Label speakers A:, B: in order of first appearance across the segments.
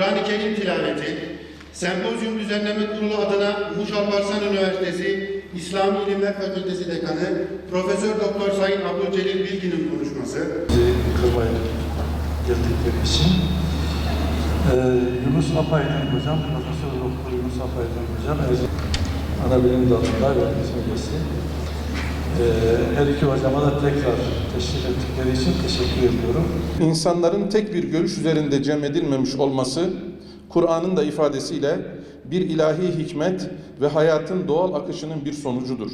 A: Kur'an-ı Kerim tilaveti, sempozyum düzenleme kurulu adına Muş Alparslan Üniversitesi İslami İlimler Fakültesi Dekanı Profesör Doktor Sayın Abdülcelil Bilgin'in konuşması.
B: Kırmayla geldikleri için Yunus Apaydın Hocam, Profesör Doktor Yunus Apaydın Hocam, Anabilim Dalı'nda öğretim üyesi. Her iki hocama da tekrar teşrif ettikleri için teşekkür ediyorum.
C: İnsanların tek bir görüş üzerinde cem edilmemiş olması, Kur'an'ın da ifadesiyle bir ilahi hikmet ve hayatın doğal akışının bir sonucudur.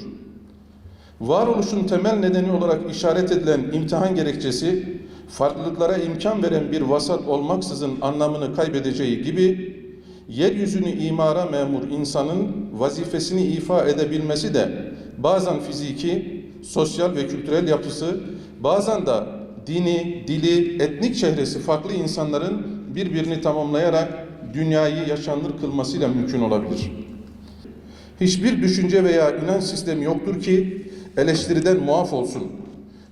C: Varoluşun temel nedeni olarak işaret edilen imtihan gerekçesi, farklılıklara imkan veren bir vasat olmaksızın anlamını kaybedeceği gibi, yeryüzünü imara memur insanın vazifesini ifa edebilmesi de bazen fiziki, sosyal ve kültürel yapısı, bazen de dini, dili, etnik çehresi farklı insanların birbirini tamamlayarak dünyayı yaşanır kılmasıyla mümkün olabilir. Hiçbir düşünce veya inanç sistemi yoktur ki eleştiriden muaf olsun.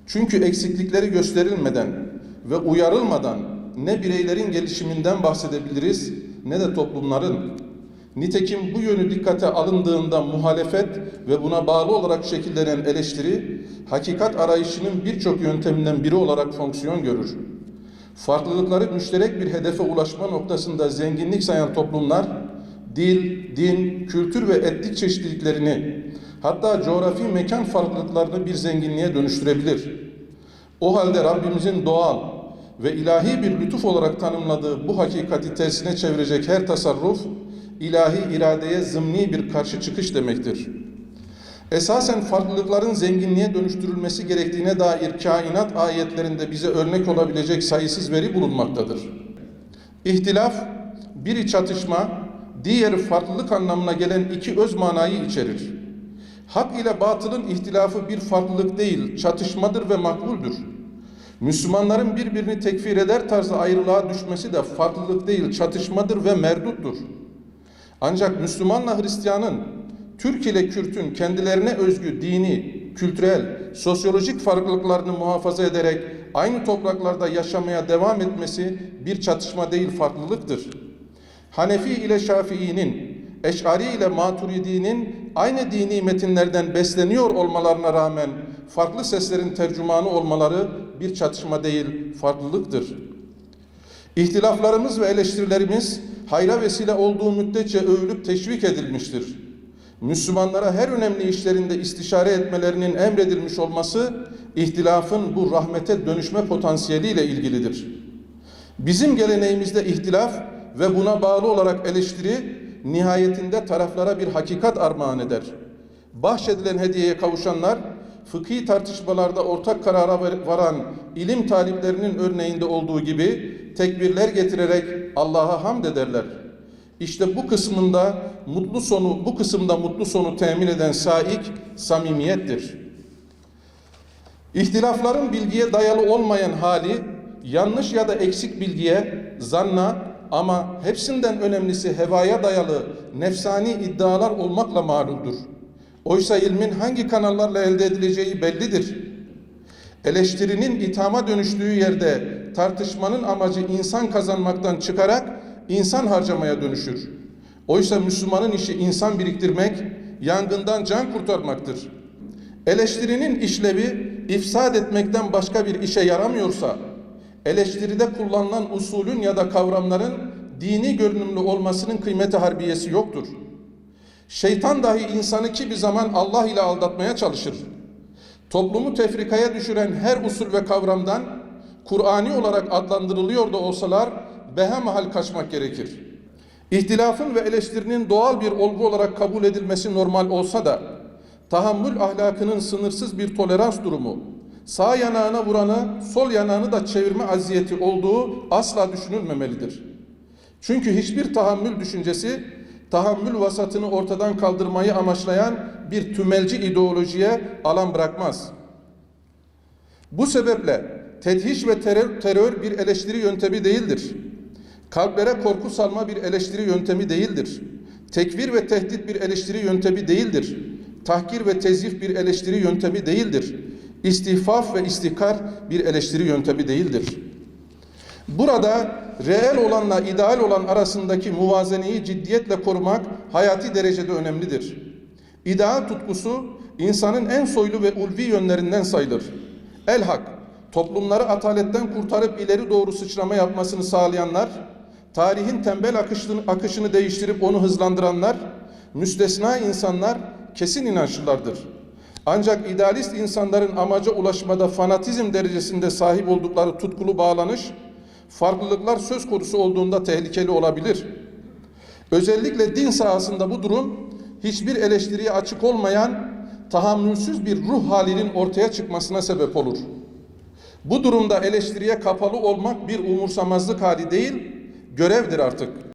C: Çünkü eksiklikleri gösterilmeden ve uyarılmadan ne bireylerin gelişiminden bahsedebiliriz ne de toplumların. Nitekim bu yönü dikkate alındığında muhalefet ve buna bağlı olarak şekillenen eleştiri, hakikat arayışının birçok yönteminden biri olarak fonksiyon görür. Farklılıkları müşterek bir hedefe ulaşma noktasında zenginlik sayan toplumlar, dil, din, kültür ve etnik çeşitliliklerini, hatta coğrafi mekan farklılıklarını bir zenginliğe dönüştürebilir. O halde Rabbimizin doğal ve ilahi bir lütuf olarak tanımladığı bu hakikati tersine çevirecek her tasarruf, ilahi iradeye zımni bir karşı çıkış demektir. Esasen farklılıkların zenginliğe dönüştürülmesi gerektiğine dair kainat ayetlerinde bize örnek olabilecek sayısız veri bulunmaktadır. İhtilaf, biri çatışma, diğeri farklılık anlamına gelen iki öz manayı içerir. Hak ile batılın ihtilafı bir farklılık değil, çatışmadır ve makbuldür. Müslümanların birbirini tekfir eder tarzı ayrılığa düşmesi de farklılık değil, çatışmadır ve merduttur. Ancak Müslümanla Hristiyanın, Türk ile Kürt'ün kendilerine özgü dini, kültürel, sosyolojik farklılıklarını muhafaza ederek aynı topraklarda yaşamaya devam etmesi bir çatışma değil, farklılıktır. Hanefi ile Şafii'nin, Eş'ari ile Maturidi'nin aynı dini metinlerden besleniyor olmalarına rağmen farklı seslerin tercümanı olmaları bir çatışma değil, farklılıktır. İhtilaflarımız ve eleştirilerimiz hayra vesile olduğu müddetçe övülüp teşvik edilmiştir. Müslümanlara her önemli işlerinde istişare etmelerinin emredilmiş olması, ihtilafın bu rahmete dönüşme potansiyeliyle ilgilidir. Bizim geleneğimizde ihtilaf ve buna bağlı olarak eleştiri, nihayetinde taraflara bir hakikat armağan eder. Bahşedilen hediyeye kavuşanlar, fıkhi tartışmalarda ortak karara varan ilim taliplerinin örneğinde olduğu gibi tekbirler getirerek Allah'a hamd ederler. İşte bu kısımda mutlu sonu temin eden saik samimiyettir. İhtilafların bilgiye dayalı olmayan hali, yanlış ya da eksik bilgiye, zanna ama hepsinden önemlisi hevaya dayalı nefsani iddialar olmakla malumdur. Oysa ilmin hangi kanallarla elde edileceği bellidir. Eleştirinin ithama dönüştüğü yerde tartışmanın amacı insan kazanmaktan çıkarak insan harcamaya dönüşür. Oysa Müslümanın işi insan biriktirmek, yangından can kurtarmaktır. Eleştirinin işlevi ifsad etmekten başka bir işe yaramıyorsa, eleştiride kullanılan usulün ya da kavramların dini görünümlü olmasının kıymeti harbiyesi yoktur. Şeytan dahi insanı kimi zaman Allah ile aldatmaya çalışır. Toplumu tefrikaya düşüren her usul ve kavramdan Kur'ani olarak adlandırılıyor da olsalar behemahal kaçmak gerekir. İhtilafın ve eleştirinin doğal bir olgu olarak kabul edilmesi normal olsa da tahammül ahlakının sınırsız bir tolerans durumu, sağ yanağına vuranı sol yanağını da çevirme aziyeti olduğu asla düşünülmemelidir. Çünkü hiçbir tahammül düşüncesi tahammül vasatını ortadan kaldırmayı amaçlayan bir tümelci ideolojiye alan bırakmaz. Bu sebeple tedhiş ve terör bir eleştiri yöntemi değildir. Kalplere korku salma bir eleştiri yöntemi değildir. Tekfir ve tehdit bir eleştiri yöntemi değildir. Tahkir ve tezyif bir eleştiri yöntemi değildir. İstihfaf ve istihkar bir eleştiri yöntemi değildir. Burada reel olanla ideal olan arasındaki muvazeneyi ciddiyetle korumak hayati derecede önemlidir. İdeal tutkusu insanın en soylu ve ulvi yönlerinden sayılır. Elhak, toplumları ataletten kurtarıp ileri doğru sıçrama yapmasını sağlayanlar, tarihin tembel akışını değiştirip onu hızlandıranlar, müstesna insanlar kesin inançlılardır. Ancak idealist insanların amaca ulaşmada fanatizm derecesinde sahip oldukları tutkulu bağlanış, farklılıklar söz konusu olduğunda tehlikeli olabilir. Özellikle din sahasında bu durum, hiçbir eleştiriye açık olmayan, tahammülsüz bir ruh halinin ortaya çıkmasına sebep olur. Bu durumda eleştiriye kapalı olmak bir umursamazlık hali değil, görevdir artık.